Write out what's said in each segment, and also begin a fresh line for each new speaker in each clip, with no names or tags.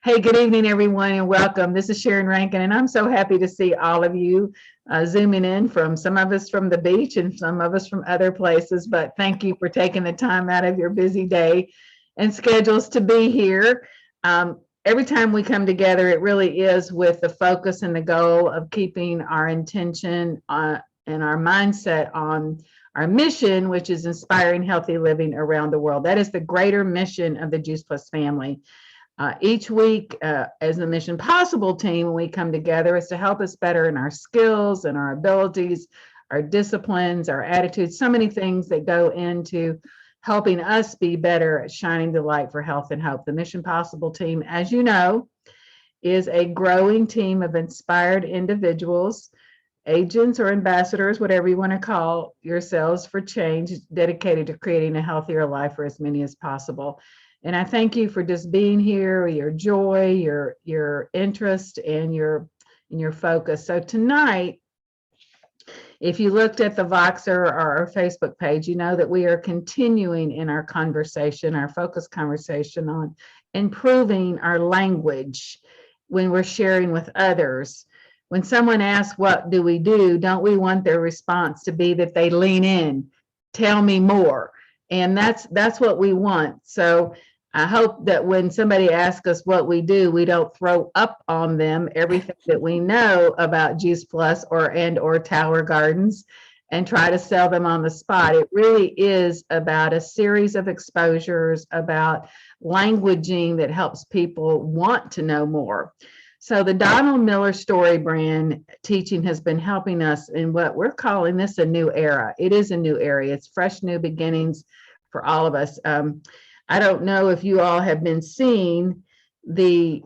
Hey, good evening, everyone, and welcome. This is Sharon Rankin, and I'm so happy to see all of you zooming in from some of us from the beach and some of us from other places. But thank you for taking the time out of your busy day and schedules to be here. Every time we come together, it really is with the focus and the goal of keeping our intention and our mindset on our mission, which is inspiring healthy living around the world. That is the greater mission of the Juice Plus family. Each week, as the Mission Possible team, when we come together, is to help us better in our skills and our abilities, our disciplines, our attitudes, so many things that go into helping us be better at shining the light for health and hope. The Mission Possible team, as you know, is a growing team of inspired individuals, agents or ambassadors, whatever you want to call yourselves, for change, dedicated to creating a healthier life for as many as possible. And I thank you for just being here, your joy, your interest, and your focus. So tonight, if you looked at the Voxer or our Facebook page, you know that we are continuing in our conversation, our focus conversation on improving our language when we're sharing with others. When someone asks, what do we do? Don't we want their response to be that they lean in, tell me more? And that's what we want. So I hope that when somebody asks us what we do, we don't throw up on them everything that we know about Juice Plus or Tower Gardens and try to sell them on the spot. It really is about a series of exposures, about languaging that helps people want to know more. So the Donald Miller Story brand teaching has been helping us in what we're calling this a new era. It is a new era. It's fresh new beginnings for all of us. I don't know if you all have been seeing the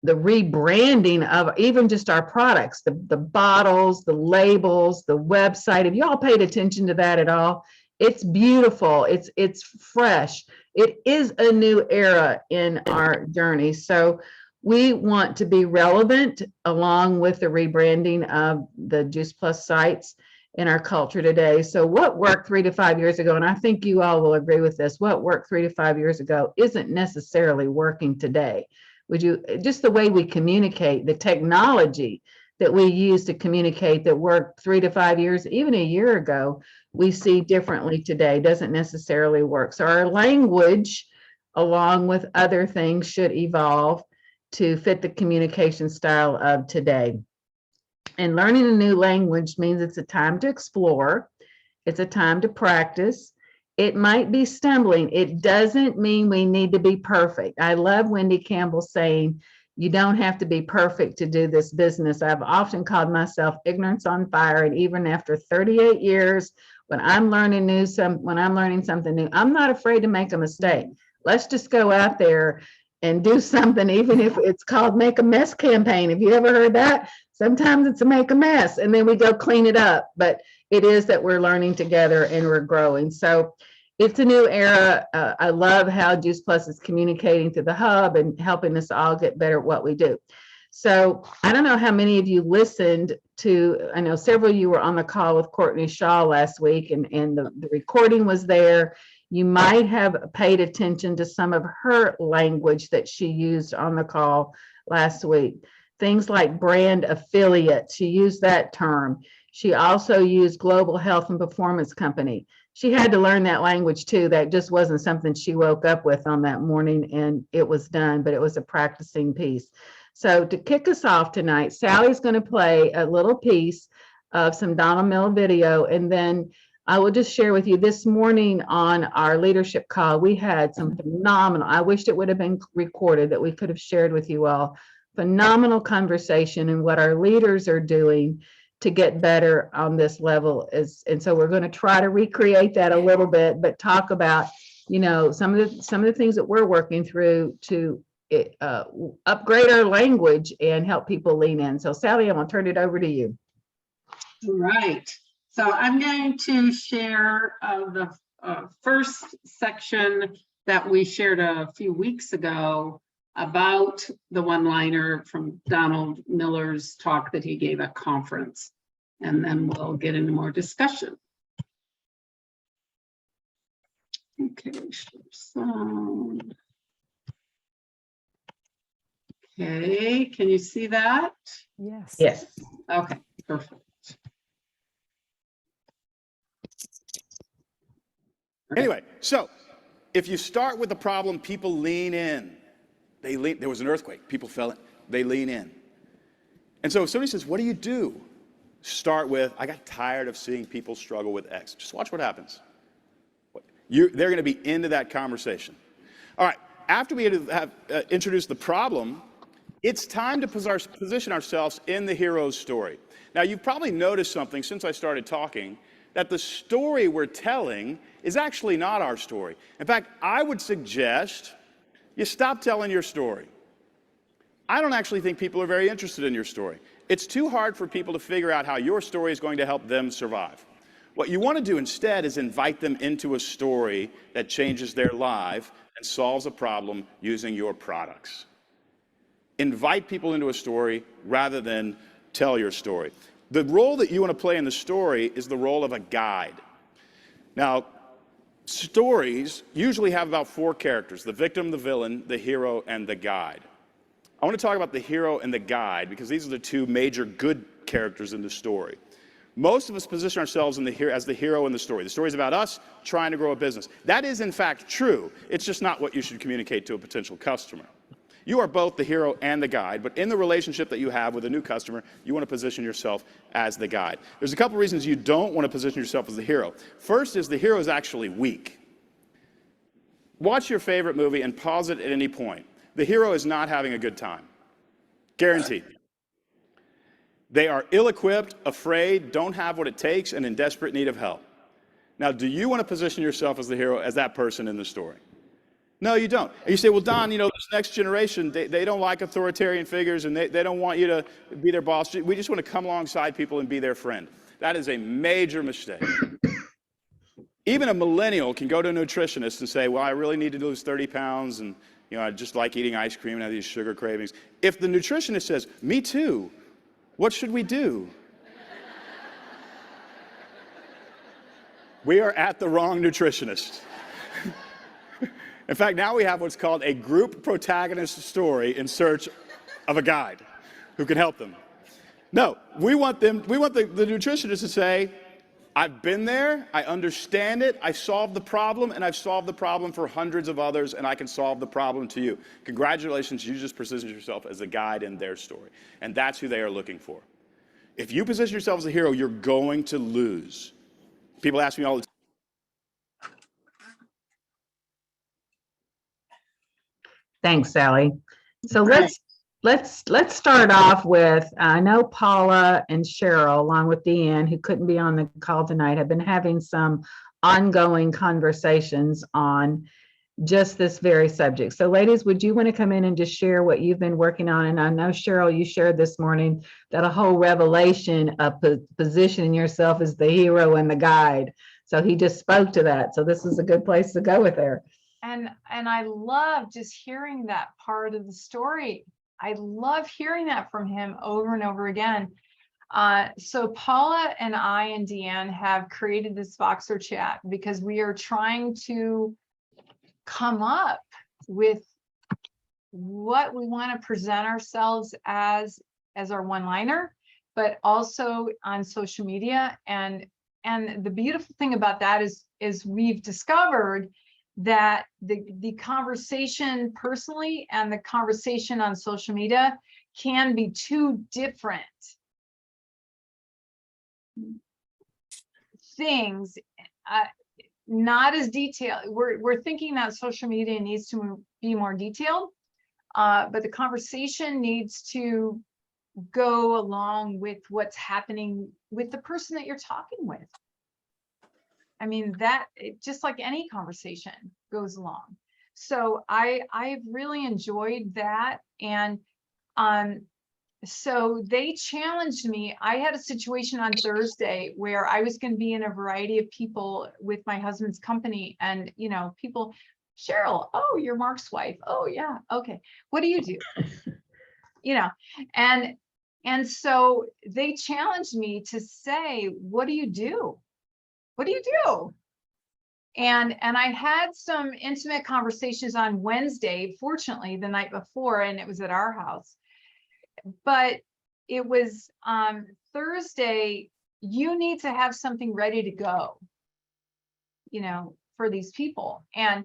rebranding of even just our products, the bottles, the labels, the website. Have you all paid attention to that at all? It's beautiful. It's fresh. It is a new era in our journey. So we want to be relevant along with the rebranding of the Juice Plus sites in our culture today. So what worked 3 to 5 years ago, and I think you all will agree with this, what worked 3 to 5 years ago isn't necessarily working today. Would you, just the way we communicate, the technology that we use to communicate that worked 3 to 5 years, even a year ago, we see differently today, doesn't necessarily work. So our language, along with other things, should evolve to fit the communication style of today. And learning a new language means it's a time to explore, it's a time to practice. It might be stumbling. It doesn't mean we need to be perfect. I love Wendy Campbell saying, you don't have to be perfect to do this business. I've often called myself ignorance on fire. And even after 38 years, when I'm learning something new, I'm not afraid to make a mistake. Let's just go out there and do something, even if it's called Make a Mess campaign. Have you ever heard that? Sometimes it's a make a mess and then we go clean it up. But it is that we're learning together and we're growing. So it's a new era. I love how Juice Plus is communicating to the hub and helping us all get better at what we do. So I don't know how many of you listened to, I know several of you were on the call with Courtney Shaw last week and the recording was there. You might have paid attention to some of her language that she used on the call last week. Things like brand affiliate, she used that term. She also used global health and performance company. She had to learn that language too. That just wasn't something she woke up with on that morning and it was done, but it was a practicing piece. So to kick us off tonight, Sally's going to play a little piece of some Donald Miller video, and then I will just share with you this morning on our leadership call, we had some phenomenal, I wished it would have been recorded that we could have shared with you all, phenomenal conversation and what our leaders are doing to get better on this level is, and so we're going to try to recreate that a little bit, but talk about, you know, some of the things that we're working through to upgrade our language and help people lean in. So Sally, I'm going to turn it over to you.
All right. So I'm going to share the first section that we shared a few weeks ago about the one-liner from Donald Miller's talk that he gave at conference. And then we'll get into more discussion. Okay, sound. Okay, can you see that?
Yes.
Yes.
Okay, perfect.
Anyway, so if you start with the problem, people lean in. There was an earthquake. People fell in. They lean in. And so if somebody says, what do you do? Start with, I got tired of seeing people struggle with X. Just watch what happens. They're going to be into that conversation. All right, after we have introduced the problem, it's time to position ourselves in the hero's story. Now, you've probably noticed something since I started talking, that the story we're telling is actually not our story. In fact, I would suggest you stop telling your story. I don't actually think people are very interested in your story. It's too hard for people to figure out how your story is going to help them survive. What you want to do instead is invite them into a story that changes their life and solves a problem using your products. Invite people into a story rather than tell your story. The role that you want to play in the story is the role of a guide. Now, stories usually have about 4 characters: the victim, the villain, the hero, and the guide. I want to talk about the hero and the guide because these are the 2 major good characters in the story. Most of us position ourselves as the hero in the story. The story is about us trying to grow a business. That is, in fact, true. It's just not what you should communicate to a potential customer. You are both the hero and the guide, but in the relationship that you have with a new customer, you want to position yourself as the guide. There's a couple reasons you don't want to position yourself as the hero. First is the hero is actually weak. Watch your favorite movie and pause it at any point. The hero is not having a good time. Guaranteed. They are ill-equipped, afraid, don't have what it takes, and in desperate need of help. Now, do you want to position yourself as the hero, as that person in the story? No, you don't. And you say, well, Don, this next generation, they don't like authoritarian figures, and they don't want you to be their boss. We just want to come alongside people and be their friend. That is a major mistake. Even a millennial can go to a nutritionist and say, well, I really need to lose 30 pounds, and I just like eating ice cream and have these sugar cravings. If the nutritionist says, me too, what should we do? We are at the wrong nutritionist. In fact, now we have what's called a group protagonist story in search of a guide who can help them. No, we want the nutritionist to say, I've been there, I understand it, I solved the problem, and I've solved the problem for hundreds of others, and I can solve the problem to you. Congratulations, you just positioned yourself as a guide in their story. And that's who they are looking for. If you position yourself as a hero, you're going to lose. People ask me all the time.
Thanks, Sally. So
Right.
let's start off with, I know Paula and Cheryl, along with Deanne, who couldn't be on the call tonight, have been having some ongoing conversations on just this very subject. So ladies, would you want to come in and just share what you've been working on? And I know, Cheryl, you shared this morning that a whole revelation of positioning yourself as the hero and the guide. So he just spoke to that. So this is a good place to go with there.
And I love just hearing that part of the story. I love hearing that from him over and over again. So Paula and I and Deanne have created this Voxer chat because we are trying to come up with what we want to present ourselves as our one-liner, but also on social media. And the beautiful thing about that is we've discovered that the conversation personally and the conversation on social media can be 2 different things, not as detailed. We're thinking that social media needs to be more detailed, but the conversation needs to go along with what's happening with the person that you're talking with. I mean, just like any conversation goes along. So I've really enjoyed that. And so they challenged me. I had a situation on Thursday where I was going to be in a variety of people with my husband's company, and people, Cheryl, oh, you're Mark's wife. Oh yeah, okay. What do you do? And so they challenged me to say, what do you do? What do you do? And I had some intimate conversations on Wednesday, fortunately, the night before, and it was at our house. But it was Thursday, you need to have something ready to go, you know, for these people. And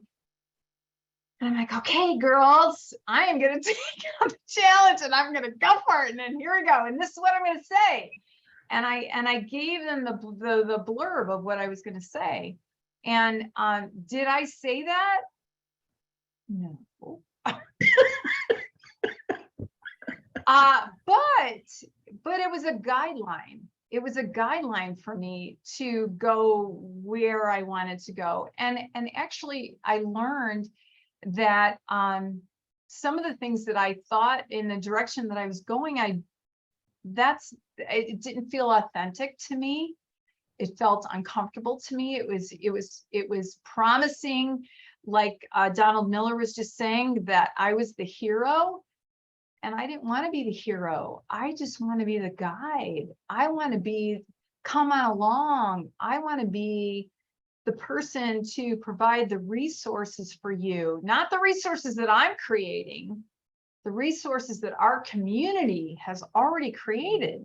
I'm like, okay, girls, I am going to take on the challenge and I'm going to go for it. And then here we go. And this is what I'm going to say. And I gave them the blurb of what I was going to say. And did I say that? No. But it was a guideline. It was a guideline for me to go where I wanted to go. And actually I learned that some of the things that I thought in the direction that I was going, it didn't feel authentic to me. It felt uncomfortable to me. It was promising, like Donald Miller was just saying, that I was the hero. And I didn't want to be the hero. I just want to be the guide. I want to be, come on along. I want to be the person to provide the resources for you, not the resources that I'm creating, the resources that our community has already created,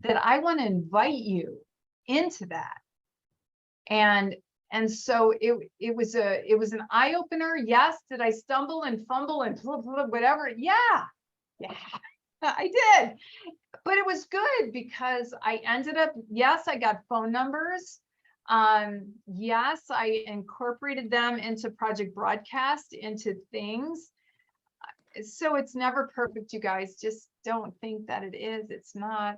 that I want to invite you into that. And so it was an eye opener. Yes. Did I stumble and fumble and whatever? Yeah, I did. But it was good because I ended up, yes, I got phone numbers. Yes, I incorporated them into Project Broadcast, into things. So it's never perfect, you guys. Just don't think that it is. It's not.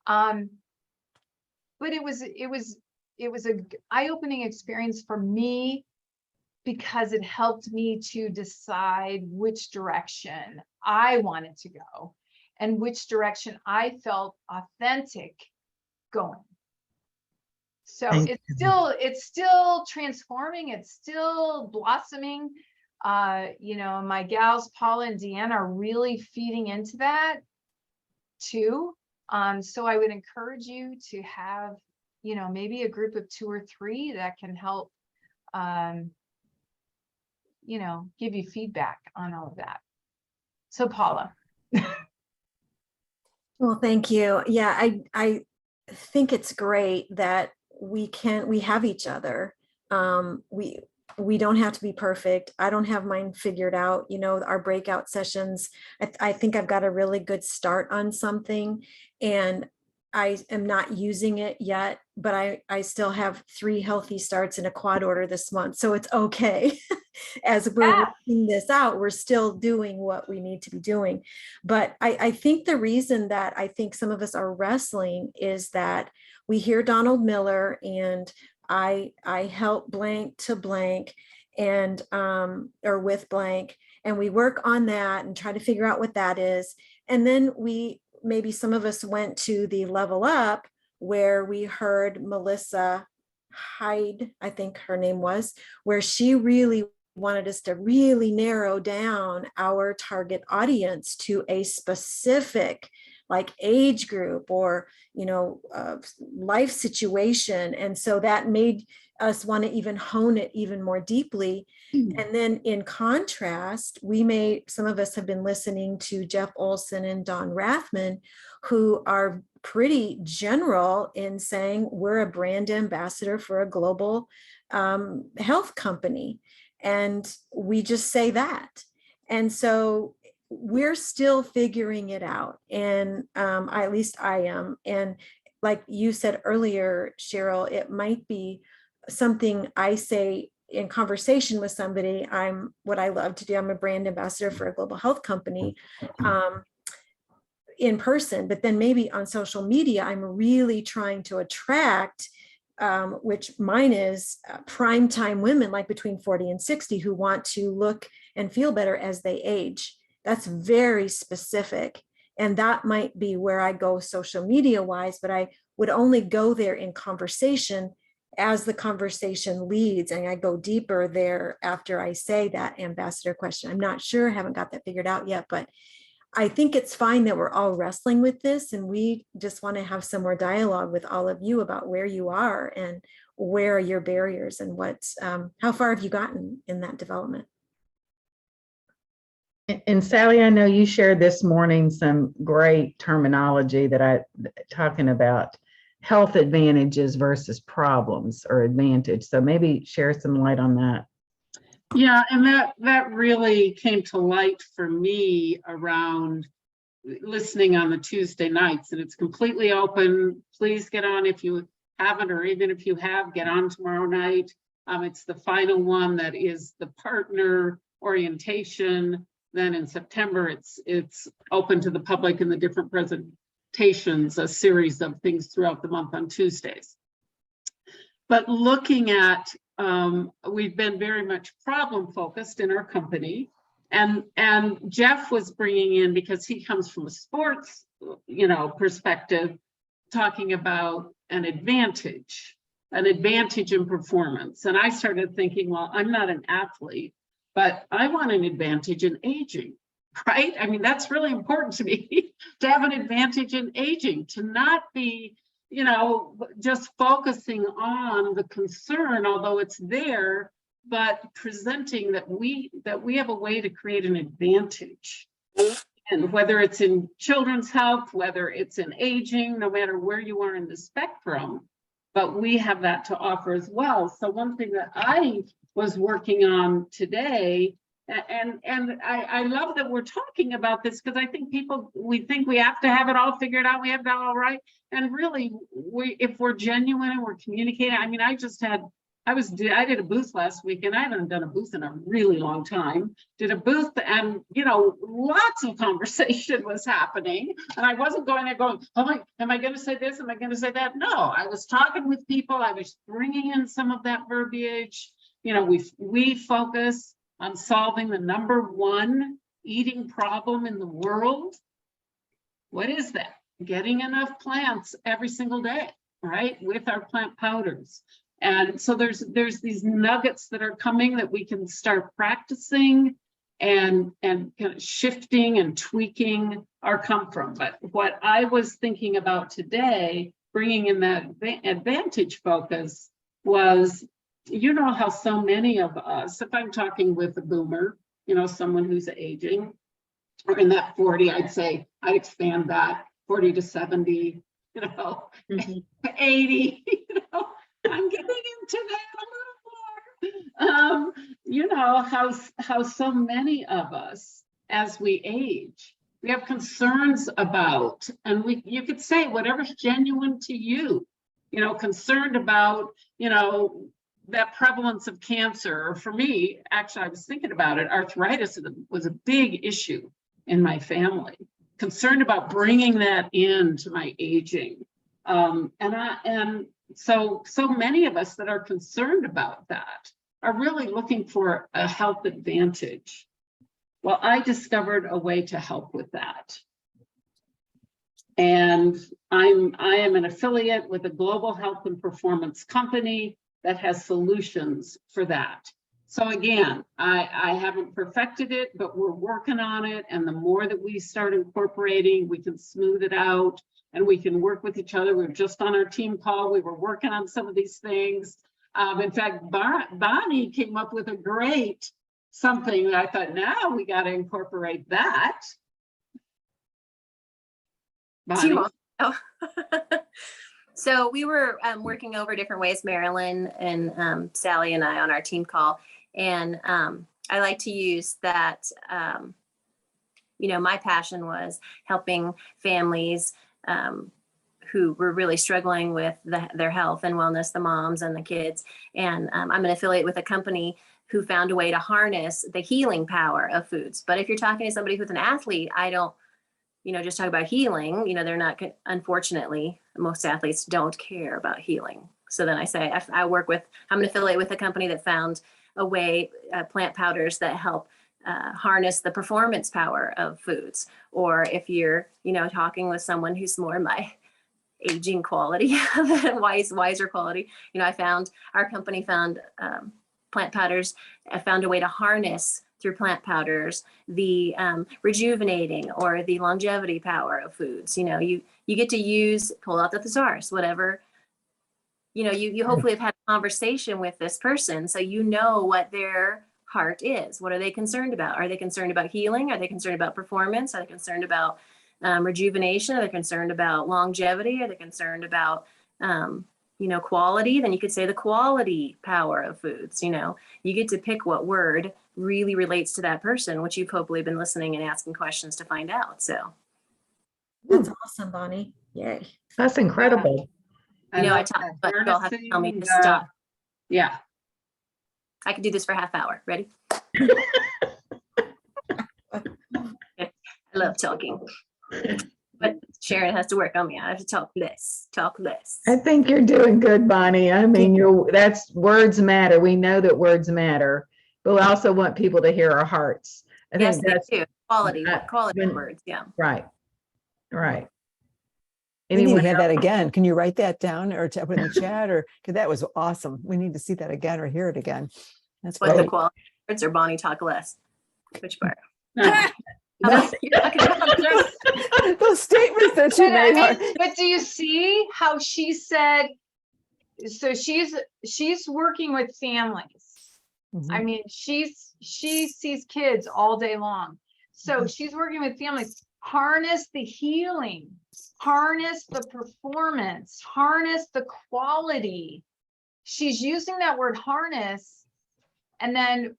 But it was a eye-opening experience for me because it helped me to decide which direction I wanted to go and which direction I felt authentic going. So it's still transforming, it's still blossoming. You know, my gals, Paula and Deanna, are really feeding into that too. So I would encourage you to have, you know, maybe a group of 2 or 3 that can help, you know, give you feedback on all of that. So Paula.
Well, thank you. Yeah, I think it's great that we have each other. We don't have to be perfect. I don't have mine figured out. You know, our breakout sessions, I think I've got a really good start on something, and I am not using it yet, but I still have 3 healthy starts in a quad order this month. So it's okay. As we're working this out, we're still doing what we need to be doing. But I think the reason that I think some of us are wrestling is that we hear Donald Miller and I help blank to blank and or with blank, and we work on that and try to figure out what that is. And then maybe some of us went to the Level Up where we heard Melissa Hyde, I think her name was, where she really wanted us to really narrow down our target audience to a specific like age group or, you know, life situation. And so that made us want to even hone it even more deeply. And then in contrast, some of us have been listening to Jeff Olson and Don Rathman, who are pretty general in saying we're a brand ambassador for a global health company. And we just say that. And so we're still figuring it out. And at least I am. And like you said earlier, Cheryl, it might be something I say in conversation with somebody. What I love to do, I'm a brand ambassador for a global health company in person, but then maybe on social media, I'm really trying to attract which mine is primetime women like between 40 and 60 who want to look and feel better as they age. That's very specific. And that might be where I go social media wise, but I would only go there in conversation as the conversation leads. And I go deeper there after I say that ambassador question. I'm not sure, haven't got that figured out yet, but I think it's fine that we're all wrestling with this, and we just want to have some more dialogue with all of you about where you are and where are your barriers and how far have you gotten in that development?
And Sally, I know you shared this morning some great terminology talking about health advantages versus problems or advantage. So maybe share some light on that.
Yeah, and that really came to light for me around listening on the Tuesday nights, and it's completely open. Please get on if you haven't, or even if you have, get on tomorrow night. It's the final one that is the partner orientation. Then in September, it's open to the public in the different presentations, a series of things throughout the month on Tuesdays. But looking at, we've been very much problem focused in our company. And Jeff was bringing in, because he comes from a sports, perspective, talking about an advantage in performance. And I started thinking, well, I'm not an athlete, but I want an advantage in aging, right? I mean, that's really important to me, to have an advantage in aging, to not be, just focusing on the concern, although it's there, but presenting that we have a way to create an advantage. And whether it's in children's health, whether it's in aging, no matter where you are in the spectrum, but we have that to offer as well. So one thing that I was working on today, and I love that we're talking about this, because I think we think we have to have it all figured out, we have that all right. And really, if we're genuine and we're communicating, I mean, I did a booth last week, and I haven't done a booth in a really long time. Did a booth, and lots of conversation was happening, and I wasn't going there going, oh, am I going to say this? Am I going to say that? No, I was talking with people. I was bringing in some of that verbiage. We focus on solving the #1 eating problem in the world. What is that? Getting enough plants every single day, right? With our plant powders. And so there's these nuggets that are coming that we can start practicing and kind of shifting and tweaking our come from. But what I was thinking about today, bringing in that advantage focus, was, how so many of us, if I'm talking with a boomer, someone who's aging, or in that 40, I'd expand that 40 to 70, 80, I'm getting into that a little more. How so many of us, as we age, we have concerns about, and you could say whatever's genuine to you, concerned about, that prevalence of cancer. Or for me, actually, I was thinking about it, arthritis was a big issue in my family, concerned about bringing that into my aging. So many of us that are concerned about that are really looking for a health advantage. Well, I discovered a way to help with that. And I am an affiliate with a global health and performance company that has solutions for that. So again, I haven't perfected it, but we're working on it. And the more that we start incorporating, we can smooth it out. And we can work with each other. We were just on our team call. We were working on some of these things. In fact, Bonnie came up with a great something that I thought, now we got to incorporate that. Bonnie.
Oh. So we were working over different ways, Marilyn and Sally and I on our team call. And I like to use that, my passion was helping families who were really struggling with their health and wellness, the moms and the kids. And I'm an affiliate with a company who found a way to harness the healing power of foods. But if you're talking to somebody who's an athlete, I don't, just talk about healing. They're not, unfortunately, most athletes don't care about healing. So then I say, I'm an affiliate with a company that found a way, plant powders that help harness the performance power of foods. Or if you're, talking with someone who's more my aging quality, wiser quality, our company found plant powders, found a way to harness through plant powders the rejuvenating or the longevity power of foods. You get to pull out the thesaurus, whatever you hopefully have had a conversation with this person, so you know what their heart is. What are they concerned about? Are they concerned about healing? Are they concerned about performance? Are they concerned about rejuvenation? Are they concerned about longevity? Are they concerned about quality? Then you could say the quality power of foods. You get to pick what word really relates to that person, which you've hopefully been listening and asking questions to find out. So
That's awesome, Bonnie. Yay.
That's incredible.
I
love
talk,
that.
but you'll have to tell me to
Harnessing
stop.
Yeah.
I could do this for a half hour. Ready? I love talking, but Sharon has to work on me. I have to talk less.
I think you're doing good, Bonnie. I mean, that's words matter. We know that words matter, but we also want people to hear our hearts. I
Yes,
think
they
that's
do. Quality
when-
words. Yeah.
right. Right.
We need to
Anyone
hear that
else?
again. Can you write that down or put in the chat, or, because that was awesome. We need to see that again or hear it again. That's
What the
great.
quality words or Bonnie talk less? Which part?
Yeah.
You're talking about
Those statements that she
But I
made.
mean, but do you see how she said, so she's working with families. I
Mhm.
mean, she sees kids all day long. So she's working with families. Harness the healing, harness the performance, harness the quality. She's using that word harness, and then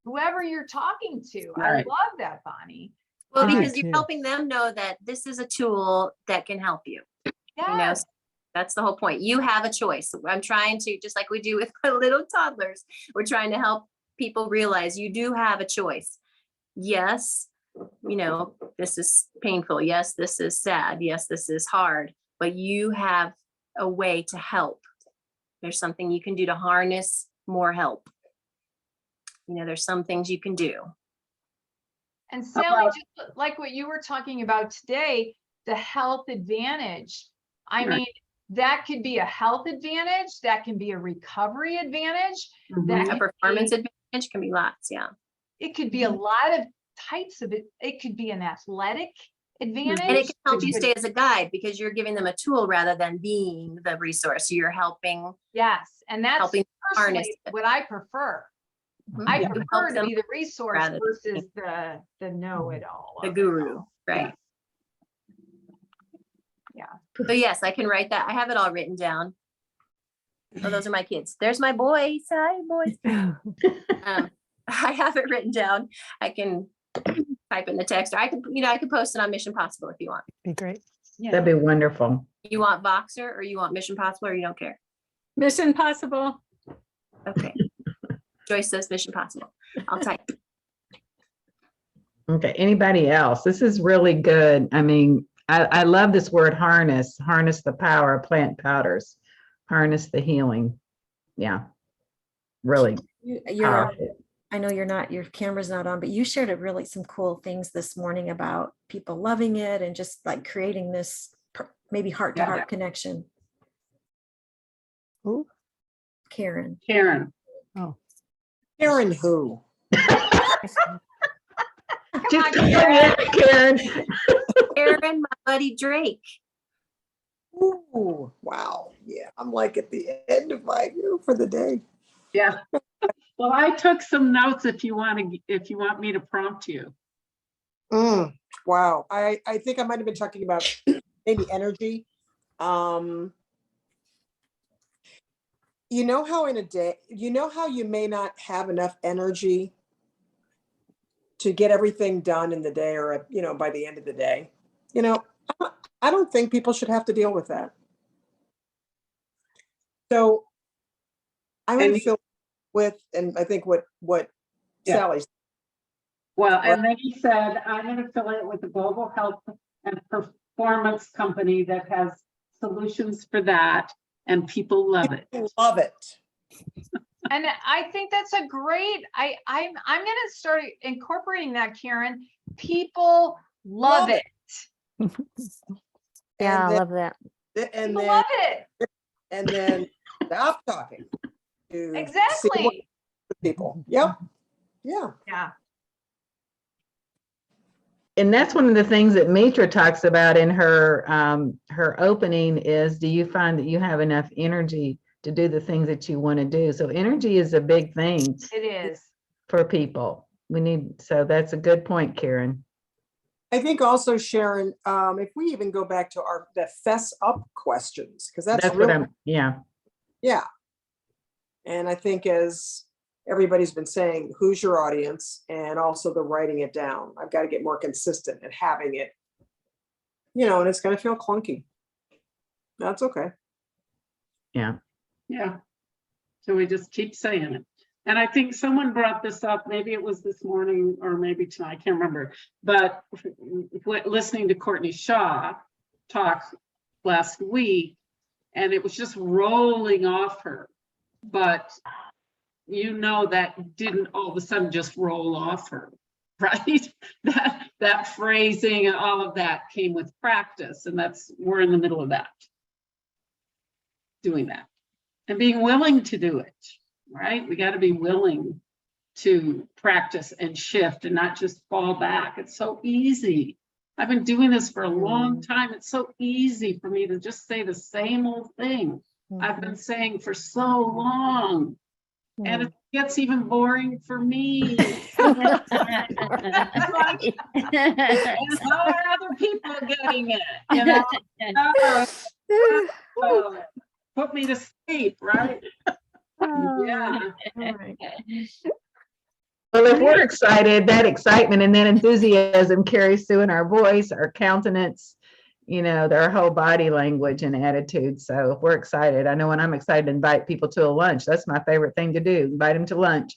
whoever you're talking to. I
Right.
love that, Bonnie.
Well,
I do
because
too.
you're helping them know that this is a tool that can help you.
Yes.
That's the whole point. You have a choice. I'm trying to, just like we do with my little toddlers, we're trying to help people realize you do have a choice. Yes, this is painful. Yes, this is sad. Yes, this is hard, but you have a way to help. There's something you can do to harness more help. There's some things you can do.
And Sally, just like what you were talking about today, the health advantage. I
Right.
mean, that could be a health advantage, that can be a recovery advantage, that
Mhm.
A
could
performance
be,
advantage can be lots. Yeah.
it could be a lot of types of it. It could be an athletic advantage.
And it can help you
could-
stay as a guide because you're giving them a tool rather than being the resource. You're helping.
Yes, and that's
helping harness
personally
it.
what I prefer. I
You
prefer
help
to
them
be the resource
rather than
versus the know-it-all.
the
of it
guru,
all.
right?
Yeah.
So yes, I can write that. I have it all written down. Oh, those are my kids. There's my boys. Hi, boys. I have it written down. I can type in the text. Or I could post it on Mission Possible if you want.
Be great.
That'd be wonderful.
You want Voxer or you want Mission Possible or you don't care?
Mission Possible.
Okay. Joyce says Mission Possible. I'll type.
Okay, anybody else? This is really good. I mean, I love this word harness the power of plant powders, harness the healing. Yeah, really
You're,
powerful.
I know your camera's not on, but you shared some cool things this morning about people loving it and just like creating this maybe heart to heart connection.
Who?
Karen.
Karen.
Oh,
Karen who?
Just Karen.
Aaron, my buddy Drake.
Ooh, wow. Yeah, I'm like at the end of my for the day.
Yeah. Well, I took some notes if you want me to prompt you.
Wow. I think I might have been talking about maybe energy. You know how in a day, how you may not have enough energy to get everything done in the day or, by the end of the day. I don't think people should have to deal with that. So I'm going to fill with, and I think what
Yeah.
Sally said.
Well, and then he said, I'm an affiliate with a global health and performance company that has solutions for that, and people love it.
Love it.
And I think that's a great, I'm gonna start incorporating that, Karen. People love
Love
it.
Yeah, I
then-
love that.
And
People
then,
love it.
and then stop talking to see what
Exactly.
people. Yep. Yeah.
Yeah.
And that's one of the things that Mitra talks about in her her opening is, do you find that you have enough energy to do the things that you want to do? So energy is a big thing
It is.
for people. We need, so that's a good point, Karen.
I think also, Sharon, if we even go back to the fess up questions, because that's
What
really,
I'm, yeah.
yeah. And I think, as everybody's been saying, who's your audience, and also the writing it down. I've got to get more consistent at having it, and it's going to feel clunky. That's okay.
Yeah.
Yeah. So we just keep saying it. And I think someone brought this up, maybe it was this morning or maybe tonight, I can't remember. But listening to Courtney Shaw talk last week, and it was just rolling off her. But that didn't all of a sudden just roll off her, right? That phrasing and all of that came with practice, and we're in the middle of that, doing that and being willing to do it, right? We got to be willing to practice and shift and not just fall back. It's so easy. I've been doing this for a long time. It's so easy for me to just say the same old thing I've been saying for so long. And it gets even boring for me. And how are other people getting it? Put me to sleep, right? Yeah.
Well, if we're excited, that excitement and that enthusiasm carries through in our voice, our countenance, their whole body language and attitude. So if we're excited, I know when I'm excited to invite people to a lunch, that's my favorite thing to do. Invite them to lunch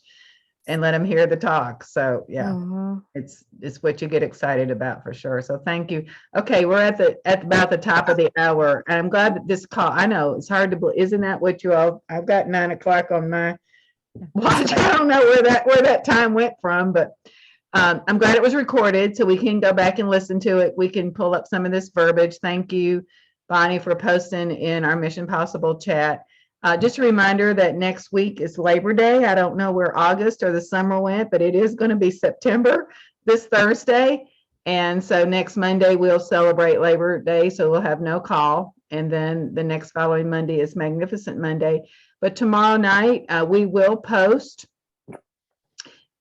and let them hear the talk. So yeah, it's what you get excited about for sure. So thank you. Okay, we're at about the top of the hour. And I'm glad that this call, I know it's hard to believe, isn't that what you all, I've got 9 o'clock on my watch. I don't know where that time went from, but I'm glad it was recorded so we can go back and listen to it. We can pull up some of this verbiage. Thank you, Bonnie, for posting in our Mission Possible chat. Just a reminder that next week is Labor Day. I don't know where August or the summer went, but it is going to be September this Thursday. And so next Monday, we'll celebrate Labor Day. So we'll have no call. And then the next following Monday is Magnificent Monday. But tomorrow night, we will post,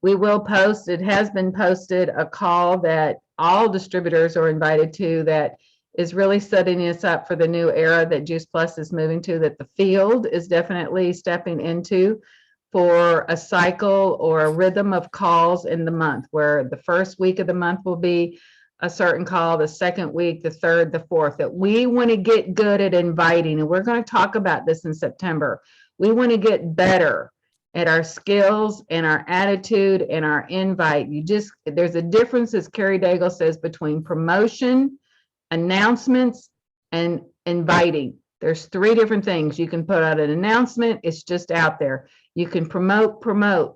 it has been posted, a call that all distributors are invited to that is really setting us up for the new era that Juice Plus is moving to, that the field is definitely stepping into, for a cycle or a rhythm of calls in the month, where the first week of the month will be a certain call, the second week, the third, the fourth, that we want to get good at inviting. And we're going to talk about this in September. We want to get better at our skills and our attitude and our invite. There's a difference, as Carrie Daigle says, between promotion, announcements, and inviting. There's 3 different things. You can put out an announcement, it's just out there. You can promote,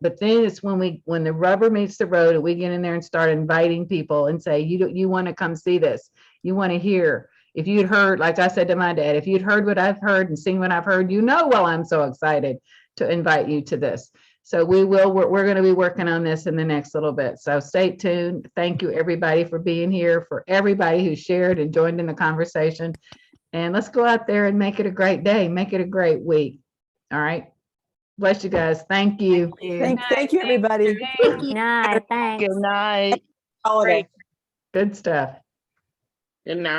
but then it's when the rubber meets the road and we get in there and start inviting people and say, you want to come see this, you want to hear. If you'd heard, like I said to my dad, if you'd heard what I've heard and seen what I've heard, well, I'm so excited to invite you to this. So we're going to be working on this in the next little bit. So stay tuned. Thank you, everybody, for being here, for everybody who shared and joined in the conversation. And let's go out there and make it a great day. Make it a great week. All right. Bless you guys. Thank you.
Thank you, everybody.
Good night. Thanks.
Good night.
Holiday.
Good stuff.
Good night.